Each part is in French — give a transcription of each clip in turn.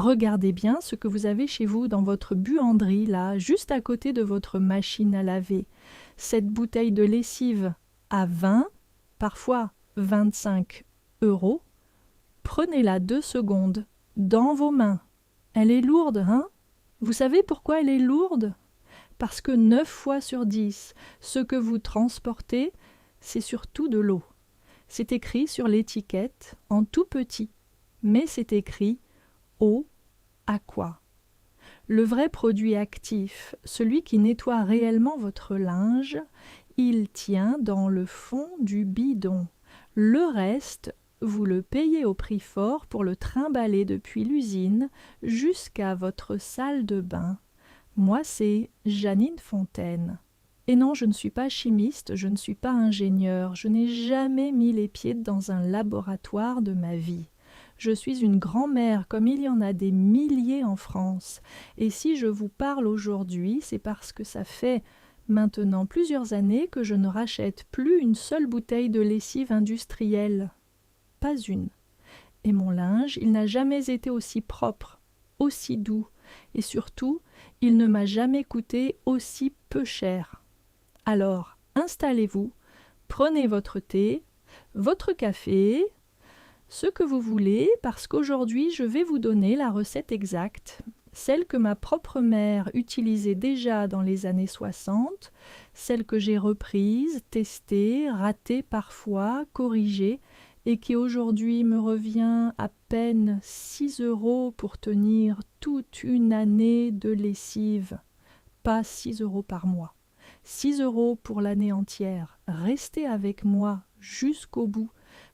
Regardez bien ce que vous avez chez vous dans votre buanderie, là, juste à côté de votre machine à laver. Cette bouteille de lessive à 20, parfois 25 euros. Prenez-la 2 secondes, dans vos mains. Elle est lourde, hein? Vous savez pourquoi elle est lourde? Parce que 9 fois sur 10, ce que vous transportez, c'est surtout de l'eau. C'est écrit sur l'étiquette, en tout petit, mais c'est écrit « eau aqua ». Le vrai produit actif, celui qui nettoie réellement votre linge, il tient dans le fond du bidon. Le reste, vous le payez au prix fort pour le trimballer depuis l'usine jusqu'à votre salle de bain. Moi, c'est Janine Fontaine. Et non, je ne suis pas chimiste, je ne suis pas ingénieur, je n'ai jamais mis les pieds dans un laboratoire de ma vie. Je suis une grand-mère comme il y en a des milliers en France. Et si je vous parle aujourd'hui, c'est parce que ça fait maintenant plusieurs années que je ne rachète plus une seule bouteille de lessive industrielle. Pas une. Et mon linge, il n'a jamais été aussi propre, aussi doux, et surtout, il ne m'a jamais coûté aussi peu cher. Alors, installez-vous, prenez votre thé, votre café, ce que vous voulez, parce qu'aujourd'hui, je vais vous donner la recette exacte, celle que ma propre mère utilisait déjà dans les années 60, celle que j'ai reprise, testée, ratée parfois, corrigée, et qui aujourd'hui me revient à peine 6 € pour tenir toute une année de lessive. Pas 6 € par mois. 6 € pour l'année entière. Restez avec moi jusqu'au bout,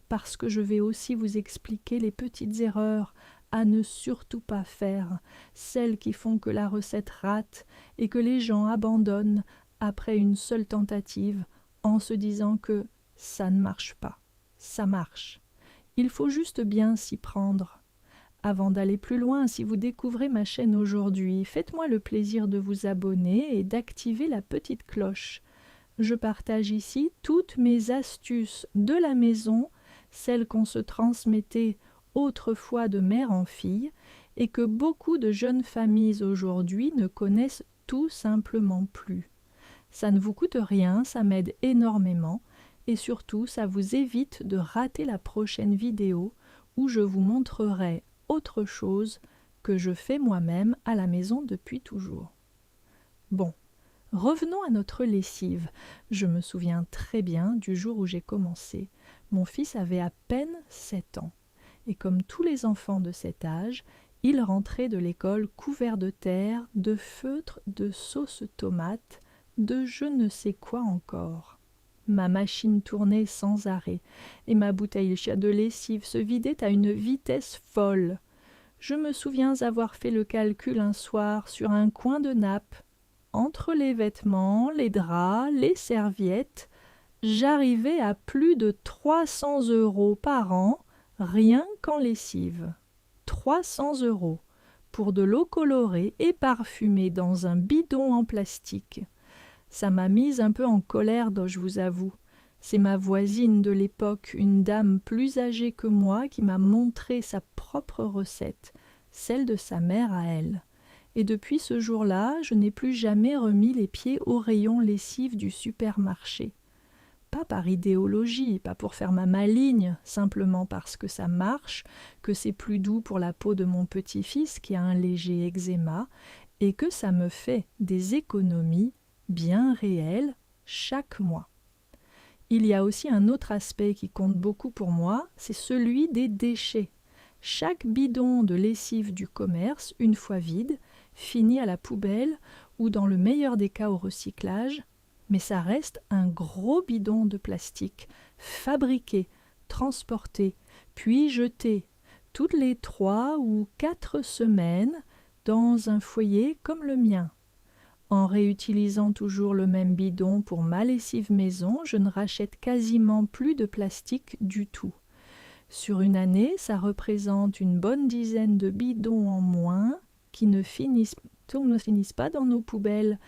parce que je vais aussi vous expliquer les petites erreurs à ne surtout pas faire, celles qui font que la recette rate et que les gens abandonnent après une seule tentative en se disant que ça ne marche pas. Ça marche. Il faut juste bien s'y prendre. Avant d'aller plus loin, si vous découvrez ma chaîne aujourd'hui, faites-moi le plaisir de vous abonner et d'activer la petite cloche. Je partage ici toutes mes astuces de la maison, celles qu'on se transmettait autrefois de mère en fille et que beaucoup de jeunes familles aujourd'hui ne connaissent tout simplement plus. Ça ne vous coûte rien, ça m'aide énormément et surtout ça vous évite de rater la prochaine vidéo où je vous montrerai autre chose que je fais moi-même à la maison depuis toujours. Bon, revenons à notre lessive. Je me souviens très bien du jour où j'ai commencé. Mon fils avait à peine 7 ans. Et comme tous les enfants de cet âge, il rentrait de l'école couvert de terre, de feutre, de sauce tomate, de je ne sais quoi encore. Ma machine tournait sans arrêt, et ma bouteille de lessive se vidait à une vitesse folle. Je me souviens avoir fait le calcul un soir sur un coin de nappe. Entre les vêtements, les draps, les serviettes, j'arrivais à plus de 300 € par an, rien qu'en lessive. 300 € pour de l'eau colorée et parfumée dans un bidon en plastique. Ça m'a mise un peu en colère, je vous avoue. C'est ma voisine de l'époque, une dame plus âgée que moi, qui m'a montré sa propre recette, celle de sa mère à elle. Et depuis ce jour-là, je n'ai plus jamais remis les pieds au rayon lessive du supermarché. Pas par idéologie, pas pour faire ma maligne, simplement parce que ça marche, que c'est plus doux pour la peau de mon petit-fils qui a un léger eczéma, et que ça me fait des économies bien réelles chaque mois. Il y a aussi un autre aspect qui compte beaucoup pour moi, c'est celui des déchets. Chaque bidon de lessive du commerce, une fois vide, finit à la poubelle ou dans le meilleur des cas au recyclage, mais ça reste un gros bidon de plastique, fabriqué, transporté, puis jeté toutes les 3 ou 4 semaines dans un foyer comme le mien. En réutilisant toujours le même bidon pour ma lessive maison, je ne rachète quasiment plus de plastique du tout. Sur une année, ça représente une bonne dizaine de bidons en moins qui ne finissent pas dans nos poubelles.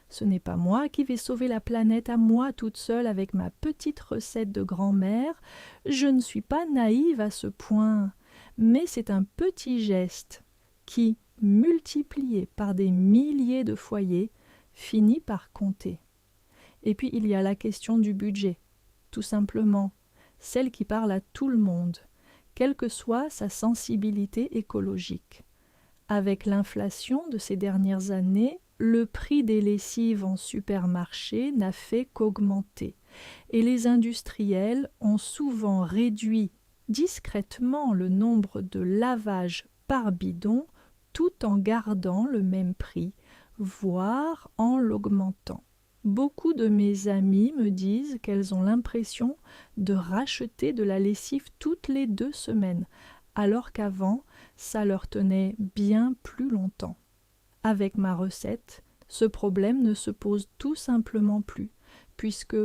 Ce n'est pas moi qui vais sauver la planète à moi toute seule avec ma petite recette de grand-mère. Je ne suis pas naïve à ce point, mais c'est un petit geste qui, multiplié par des milliers de foyers, finit par compter. Et puis il y a la question du budget, tout simplement, celle qui parle à tout le monde, quelle que soit sa sensibilité écologique. Avec l'inflation de ces dernières années, le prix des lessives en supermarché n'a fait qu'augmenter, et les industriels ont souvent réduit discrètement le nombre de lavages par bidon tout en gardant le même prix, voire en l'augmentant. Beaucoup de mes amies me disent qu'elles ont l'impression de racheter de la lessive toutes les 2 semaines, alors qu'avant, ça leur tenait bien plus longtemps. Avec ma recette, ce problème ne se pose tout simplement plus, puisque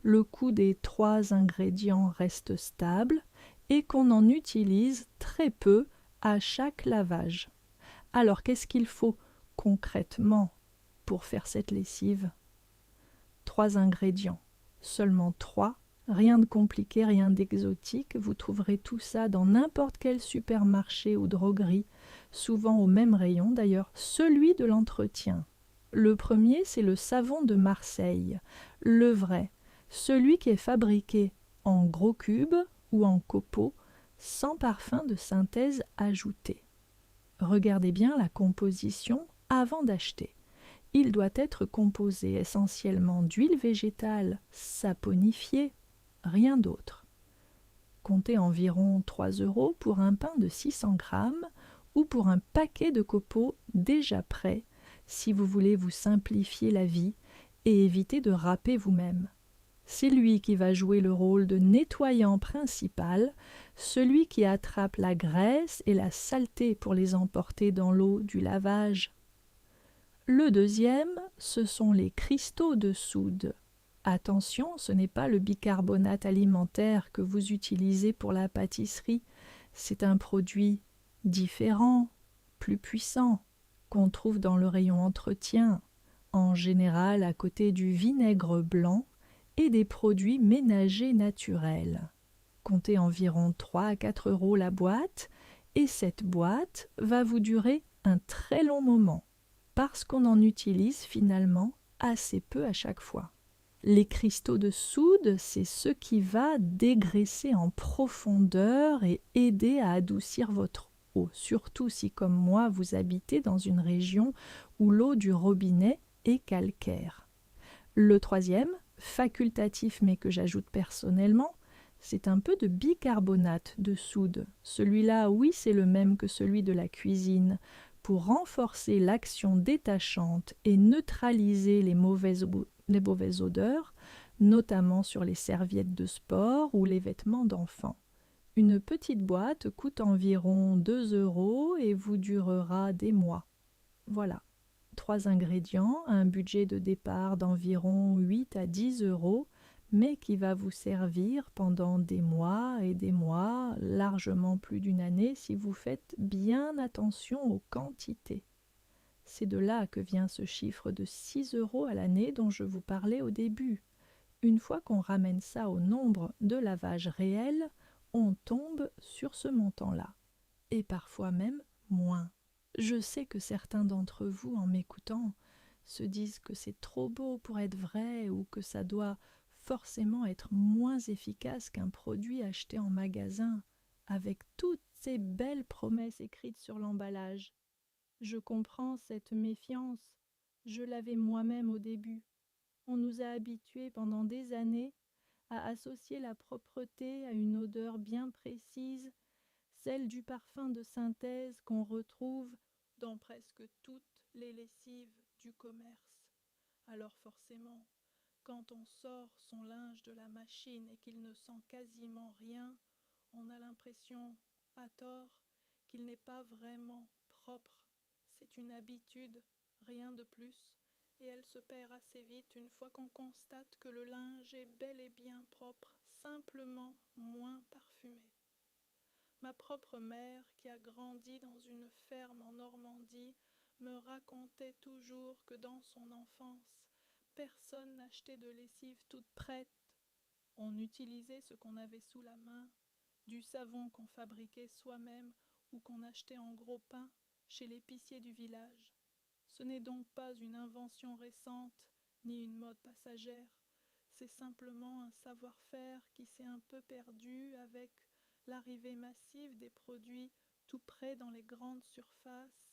le coût des 3 ingrédients reste stable et qu'on en utilise très peu à chaque lavage. Alors qu'est-ce qu'il faut concrètement pour faire cette lessive ? 3 ingrédients, seulement 3, rien de compliqué, rien d'exotique, vous trouverez tout ça dans n'importe quel supermarché ou droguerie, souvent au même rayon d'ailleurs, celui de l'entretien. Le premier, c'est le savon de Marseille, le vrai, celui qui est fabriqué en gros cubes ou en copeaux, sans parfum de synthèse ajouté. Regardez bien la composition avant d'acheter. Il doit être composé essentiellement d'huile végétale saponifiée, rien d'autre. Comptez environ 3 € pour un pain de 600 grammes ou pour un paquet de copeaux déjà prêts si vous voulez vous simplifier la vie et éviter de râper vous-même. C'est lui qui va jouer le rôle de nettoyant principal, celui qui attrape la graisse et la saleté pour les emporter dans l'eau du lavage. Le deuxième, ce sont les cristaux de soude. Attention, ce n'est pas le bicarbonate alimentaire que vous utilisez pour la pâtisserie, c'est un produit différent, plus puissant, qu'on trouve dans le rayon entretien, en général à côté du vinaigre blanc et des produits ménagers naturels. Comptez environ 3 à 4 € la boîte, et cette boîte va vous durer un très long moment, parce qu'on en utilise finalement assez peu à chaque fois. Les cristaux de soude, c'est ce qui va dégraisser en profondeur et aider à adoucir votre eau, surtout si, comme moi, vous habitez dans une région où l'eau du robinet est calcaire. Le troisième, facultatif mais que j'ajoute personnellement, c'est un peu de bicarbonate de soude. Celui-là, oui, c'est le même que celui de la cuisine, pour renforcer l'action détachante et neutraliser les mauvaises odeurs, notamment sur les serviettes de sport ou les vêtements d'enfants. Une petite boîte coûte environ 2 € et vous durera des mois. Voilà. 3 ingrédients, un budget de départ d'environ 8 à 10 €, mais qui va vous servir pendant des mois et des mois, largement plus d'une année si vous faites bien attention aux quantités. C'est de là que vient ce chiffre de 6 € à l'année dont je vous parlais au début. Une fois qu'on ramène ça au nombre de lavages réels, on tombe sur ce montant-là, et parfois même moins. Je sais que certains d'entre vous, en m'écoutant, se disent que c'est trop beau pour être vrai ou que ça doit forcément être moins efficace qu'un produit acheté en magasin, avec toutes ces belles promesses écrites sur l'emballage. Je comprends cette méfiance, je l'avais moi-même au début. On nous a habitués pendant des années à associer la propreté à une odeur bien précise, celle du parfum de synthèse qu'on retrouve dans presque toutes les lessives du commerce. Alors forcément, quand on sort son linge de la machine et qu'il ne sent quasiment rien, on a l'impression, à tort, qu'il n'est pas vraiment propre. C'est une habitude, rien de plus, et elle se perd assez vite une fois qu'on constate que le linge est bel et bien propre, simplement moins parfumé. Ma propre mère, qui a grandi dans une ferme en Normandie, me racontait toujours que dans son enfance, personne n'achetait de lessive toute prête. On utilisait ce qu'on avait sous la main, du savon qu'on fabriquait soi-même ou qu'on achetait en gros pain, chez l'épicier du village. Ce n'est donc pas une invention récente, ni une mode passagère. C'est simplement un savoir-faire qui s'est un peu perdu avec l'arrivée massive des produits tout près dans les grandes surfaces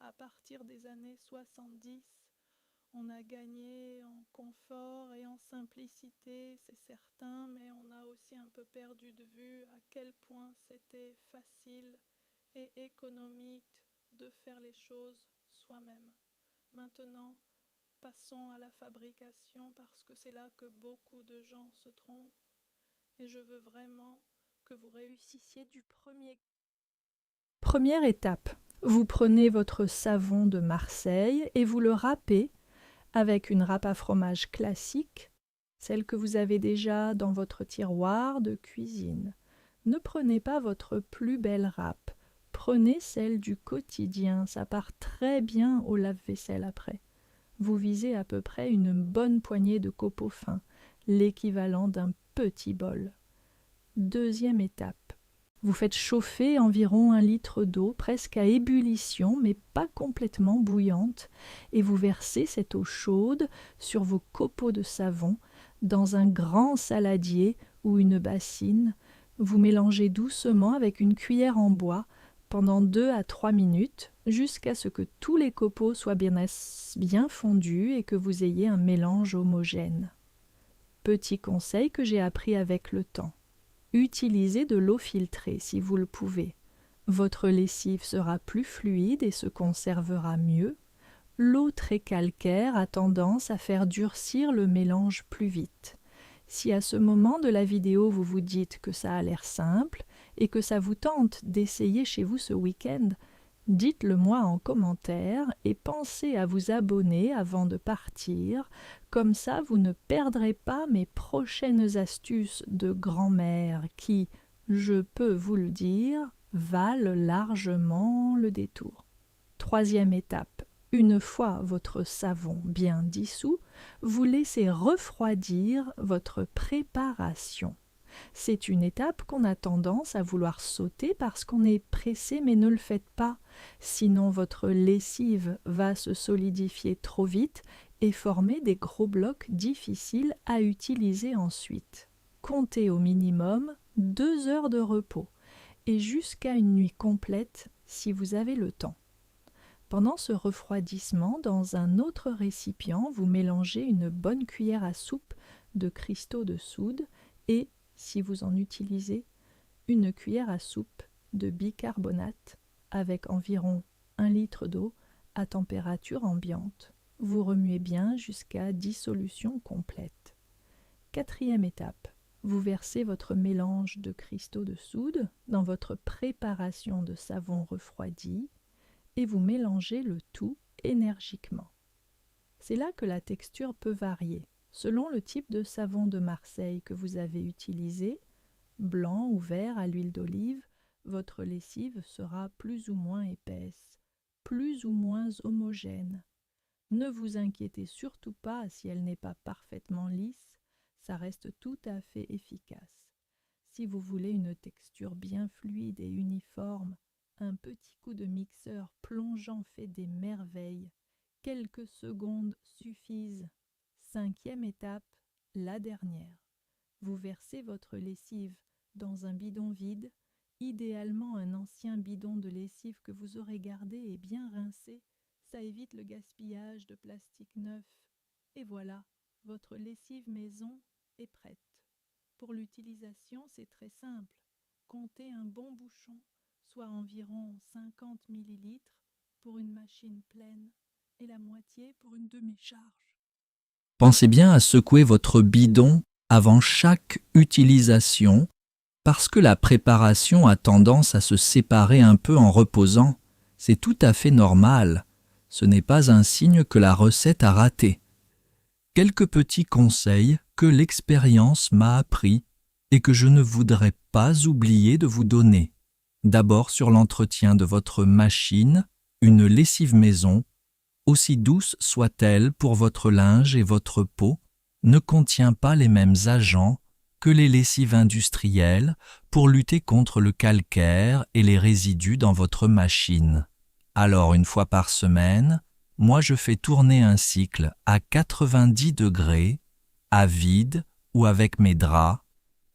à partir des années 70. On a gagné en confort et en simplicité, c'est certain, mais on a aussi un peu perdu de vue à quel point c'était facile et économique de faire les choses soi-même. Maintenant, passons à la fabrication parce que c'est là que beaucoup de gens se trompent et je veux vraiment que vous réussissiez du premier. Première étape, vous prenez votre savon de Marseille et vous le râpez avec une râpe à fromage classique, celle que vous avez déjà dans votre tiroir de cuisine. Ne prenez pas votre plus belle râpe, prenez celle du quotidien, ça part très bien au lave-vaisselle après. Vous visez à peu près une bonne poignée de copeaux fins, l'équivalent d'un petit bol. Deuxième étape. Vous faites chauffer environ 1 litre d'eau, presque à ébullition, mais pas complètement bouillante, et vous versez cette eau chaude sur vos copeaux de savon dans un grand saladier ou une bassine. Vous mélangez doucement avec une cuillère en bois pendant 2 à 3 minutes, jusqu'à ce que tous les copeaux soient bien fondus et que vous ayez un mélange homogène. Petit conseil que j'ai appris avec le temps. Utilisez de l'eau filtrée si vous le pouvez. Votre lessive sera plus fluide et se conservera mieux. L'eau très calcaire a tendance à faire durcir le mélange plus vite. Si à ce moment de la vidéo vous vous dites que ça a l'air simple et que ça vous tente d'essayer chez vous ce week-end, dites-le moi en commentaire et pensez à vous abonner avant de partir, comme ça vous ne perdrez pas mes prochaines astuces de grand-mère qui, je peux vous le dire, valent largement le détour. Troisième étape, une fois votre savon bien dissous, vous laissez refroidir votre préparation. C'est une étape qu'on a tendance à vouloir sauter parce qu'on est pressé, mais ne le faites pas. Sinon, votre lessive va se solidifier trop vite et former des gros blocs difficiles à utiliser ensuite. Comptez au minimum 2 heures de repos et jusqu'à une nuit complète si vous avez le temps. Pendant ce refroidissement, dans un autre récipient, vous mélangez une bonne cuillère à soupe de cristaux de soude et, si vous en utilisez, une cuillère à soupe de bicarbonate avec environ 1 litre d'eau à température ambiante. Vous remuez bien jusqu'à dissolution complète. Quatrième étape, vous versez votre mélange de cristaux de soude dans votre préparation de savon refroidi et vous mélangez le tout énergiquement. C'est là que la texture peut varier. Selon le type de savon de Marseille que vous avez utilisé, blanc ou vert à l'huile d'olive, votre lessive sera plus ou moins épaisse, plus ou moins homogène. Ne vous inquiétez surtout pas si elle n'est pas parfaitement lisse, ça reste tout à fait efficace. Si vous voulez une texture bien fluide et uniforme, un petit coup de mixeur plongeant fait des merveilles. Quelques secondes suffisent. Cinquième étape, la dernière. Vous versez votre lessive dans un bidon vide, idéalement un ancien bidon de lessive que vous aurez gardé et bien rincé. Ça évite le gaspillage de plastique neuf. Et voilà, votre lessive maison est prête. Pour l'utilisation, c'est très simple. Comptez un bon bouchon, soit environ 50 ml pour une machine pleine et la moitié pour une demi-charge. Pensez bien à secouer votre bidon avant chaque utilisation parce que la préparation a tendance à se séparer un peu en reposant. C'est tout à fait normal. Ce n'est pas un signe que la recette a raté. Quelques petits conseils que l'expérience m'a appris et que je ne voudrais pas oublier de vous donner. D'abord sur l'entretien de votre machine, une lessive maison, aussi douce soit-elle pour votre linge et votre peau, ne contient pas les mêmes agents que les lessives industrielles pour lutter contre le calcaire et les résidus dans votre machine. Alors, une fois par semaine, moi je fais tourner un cycle à 90 degrés, à vide ou avec mes draps,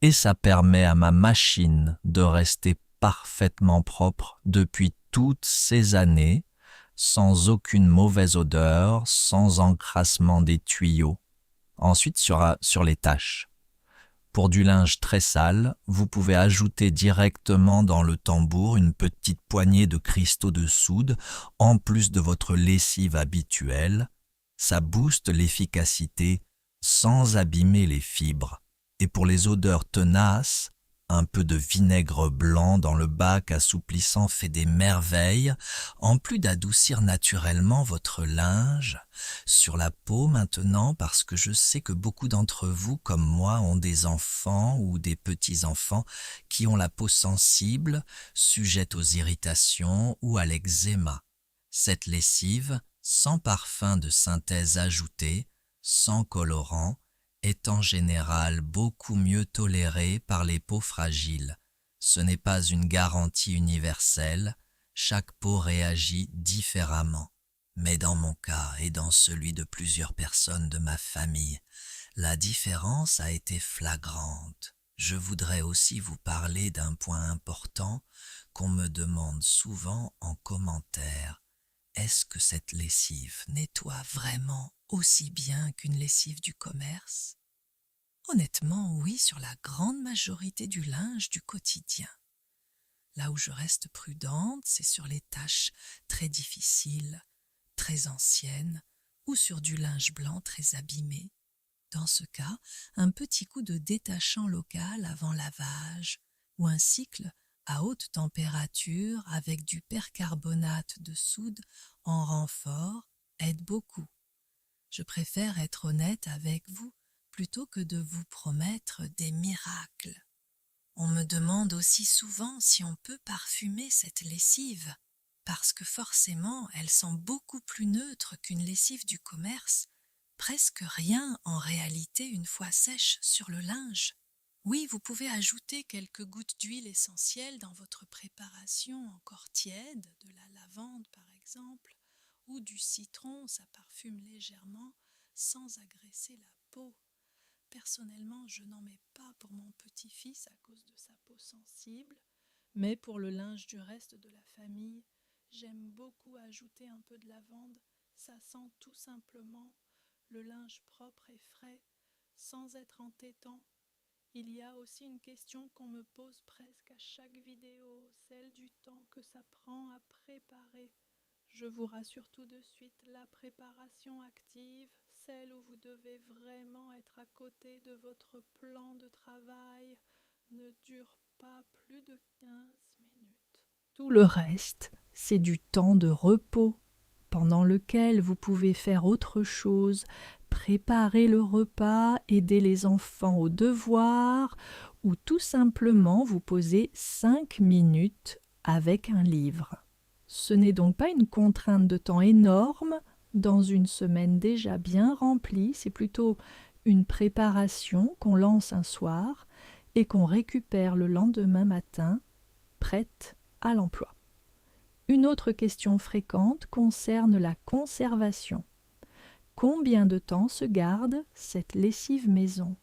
et ça permet à ma machine de rester parfaitement propre depuis toutes ces années, sans aucune mauvaise odeur, sans encrassement des tuyaux. Ensuite, sur les tâches. Pour du linge très sale, vous pouvez ajouter directement dans le tambour une petite poignée de cristaux de soude, en plus de votre lessive habituelle. Ça booste l'efficacité sans abîmer les fibres. Et pour les odeurs tenaces, un peu de vinaigre blanc dans le bac assouplissant fait des merveilles, en plus d'adoucir naturellement votre linge. Sur la peau maintenant, parce que je sais que beaucoup d'entre vous, comme moi, ont des enfants ou des petits-enfants qui ont la peau sensible, sujette aux irritations ou à l'eczéma. Cette lessive, sans parfum de synthèse ajouté, sans colorant, est en général beaucoup mieux tolérée par les peaux fragiles. Ce n'est pas une garantie universelle, chaque peau réagit différemment. Mais dans mon cas et dans celui de plusieurs personnes de ma famille, la différence a été flagrante. Je voudrais aussi vous parler d'un point important qu'on me demande souvent en commentaire. Est-ce que cette lessive nettoie vraiment aussi bien qu'une lessive du commerce? Honnêtement, oui, sur la grande majorité du linge du quotidien. Là où je reste prudente, c'est sur les tâches très difficiles, très anciennes, ou sur du linge blanc très abîmé. Dans ce cas, un petit coup de détachant local avant lavage, ou un cycle à haute température avec du percarbonate de soude en renfort aide beaucoup. Je préfère être honnête avec vous plutôt que de vous promettre des miracles. On me demande aussi souvent si on peut parfumer cette lessive, parce que forcément elle sent beaucoup plus neutre qu'une lessive du commerce, presque rien en réalité une fois sèche sur le linge. Oui, vous pouvez ajouter quelques gouttes d'huile essentielle dans votre préparation encore tiède, de la lavande par exemple, ou du citron, ça parfume légèrement sans agresser la peau. Personnellement, je n'en mets pas pour mon petit-fils à cause de sa peau sensible, mais pour le linge du reste de la famille, j'aime beaucoup ajouter un peu de lavande. Ça sent tout simplement le linge propre et frais, sans être entêtant. Il y a aussi une question qu'on me pose presque à chaque vidéo, celle du temps que ça prend à préparer. Je vous rassure tout de suite, la préparation active, celle où vous devez vraiment être à côté de votre plan de travail, ne dure pas plus de 15 minutes. Tout le reste, c'est du temps de repos, pendant lequel vous pouvez faire autre chose, préparer le repas, aider les enfants aux devoirs, ou tout simplement vous poser 5 minutes avec un livre. Ce n'est donc pas une contrainte de temps énorme dans une semaine déjà bien remplie, c'est plutôt une préparation qu'on lance un soir et qu'on récupère le lendemain matin, prête à l'emploi. Une autre question fréquente concerne la conservation. Combien de temps se garde cette lessive maison?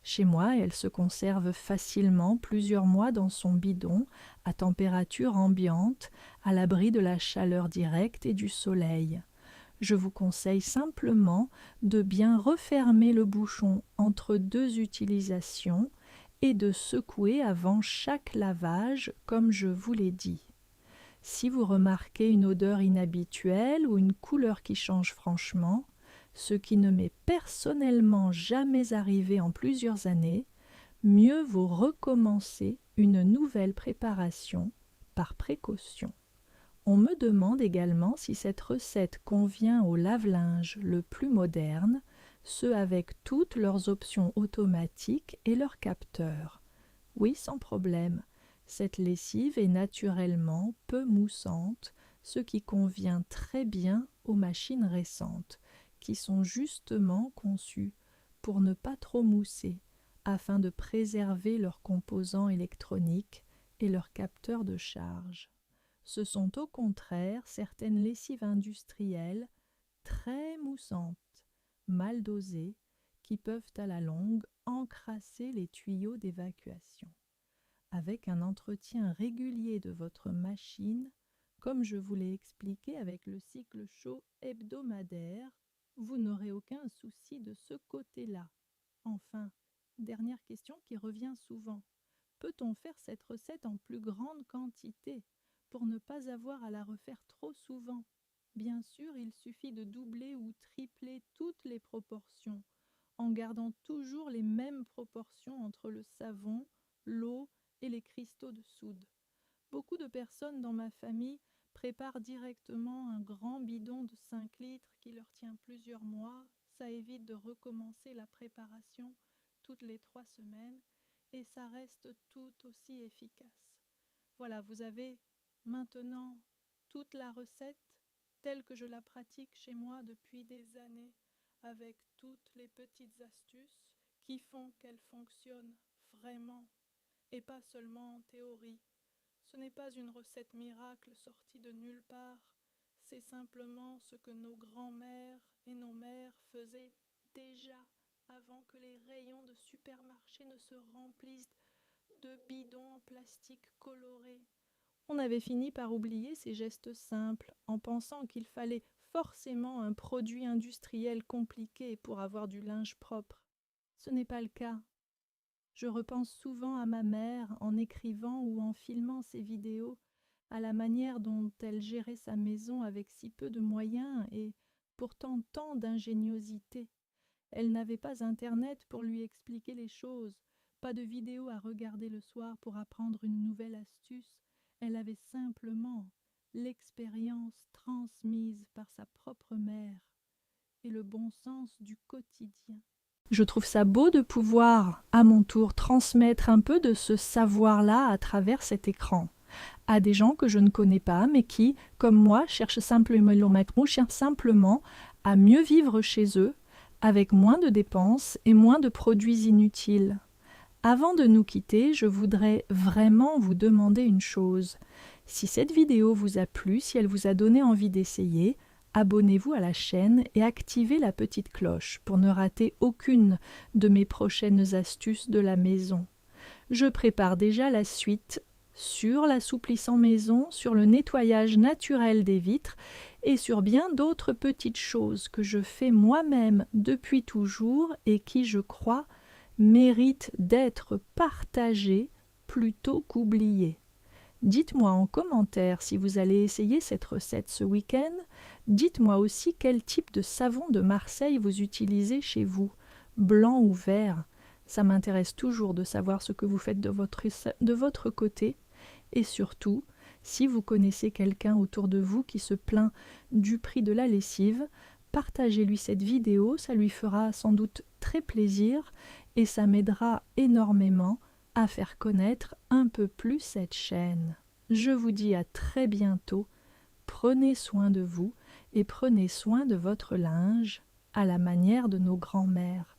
Chez moi, elle se conserve facilement plusieurs mois dans son bidon, à température ambiante, à l'abri de la chaleur directe et du soleil. Je vous conseille simplement de bien refermer le bouchon entre 2 utilisations et de secouer avant chaque lavage, comme je vous l'ai dit. Si vous remarquez une odeur inhabituelle ou une couleur qui change franchement, ce qui ne m'est personnellement jamais arrivé en plusieurs années, mieux vaut recommencer une nouvelle préparation par précaution. On me demande également si cette recette convient au lave-linge le plus moderne, ceux avec toutes leurs options automatiques et leurs capteurs. Oui, sans problème. Cette lessive est naturellement peu moussante, ce qui convient très bien aux machines récentes, qui sont justement conçues pour ne pas trop mousser, afin de préserver leurs composants électroniques et leurs capteurs de charge. Ce sont au contraire certaines lessives industrielles très moussantes, mal dosées, qui peuvent à la longue encrasser les tuyaux d'évacuation. Avec un entretien régulier de votre machine, comme je vous l'ai expliqué avec le cycle chaud hebdomadaire, vous n'aurez aucun souci de ce côté-là. Enfin, dernière question qui revient souvent. Peut-on faire cette recette en plus grande quantité pour ne pas avoir à la refaire trop souvent? Bien sûr, il suffit de doubler ou tripler toutes les proportions, en gardant toujours les mêmes proportions entre le savon, l'eau et les cristaux de soude. Beaucoup de personnes dans ma famille préparent directement un grand bidon de 5 litres qui leur tient plusieurs mois. Ça évite de recommencer la préparation toutes les 3 semaines et ça reste tout aussi efficace. Voilà, vous avez maintenant toute la recette telle que je la pratique chez moi depuis des années, avec toutes les petites astuces qui font qu'elle fonctionne vraiment et pas seulement en théorie. Ce n'est pas une recette miracle sortie de nulle part, c'est simplement ce que nos grands-mères et nos mères faisaient déjà avant que les rayons de supermarché ne se remplissent de bidons en plastique colorés. On avait fini par oublier ces gestes simples en pensant qu'il fallait forcément un produit industriel compliqué pour avoir du linge propre. Ce n'est pas le cas. Je repense souvent à ma mère en écrivant ou en filmant ses vidéos, à la manière dont elle gérait sa maison avec si peu de moyens et pourtant tant d'ingéniosité. Elle n'avait pas Internet pour lui expliquer les choses, pas de vidéos à regarder le soir pour apprendre une nouvelle astuce. Elle avait simplement l'expérience transmise par sa propre mère et le bon sens du quotidien. Je trouve ça beau de pouvoir, à mon tour, transmettre un peu de ce savoir-là à travers cet écran à des gens que je ne connais pas, mais qui, comme moi, cherchent simplement à mieux vivre chez eux, avec moins de dépenses et moins de produits inutiles. Avant de nous quitter, je voudrais vraiment vous demander une chose. Si cette vidéo vous a plu, si elle vous a donné envie d'essayer, abonnez-vous à la chaîne et activez la petite cloche pour ne rater aucune de mes prochaines astuces de la maison. Je prépare déjà la suite sur l'assouplissant maison, sur le nettoyage naturel des vitres et sur bien d'autres petites choses que je fais moi-même depuis toujours et qui, je crois, méritent d'être partagées plutôt qu'oubliées. Dites-moi en commentaire si vous allez essayer cette recette ce week-end. Dites-moi aussi quel type de savon de Marseille vous utilisez chez vous, blanc ou vert. Ça m'intéresse toujours de savoir ce que vous faites de votre côté. Et surtout, si vous connaissez quelqu'un autour de vous qui se plaint du prix de la lessive, partagez-lui cette vidéo, ça lui fera sans doute très plaisir et ça m'aidera énormément à faire connaître un peu plus cette chaîne. Je vous dis à très bientôt, prenez soin de vous et prenez soin de votre linge à la manière de nos grands-mères.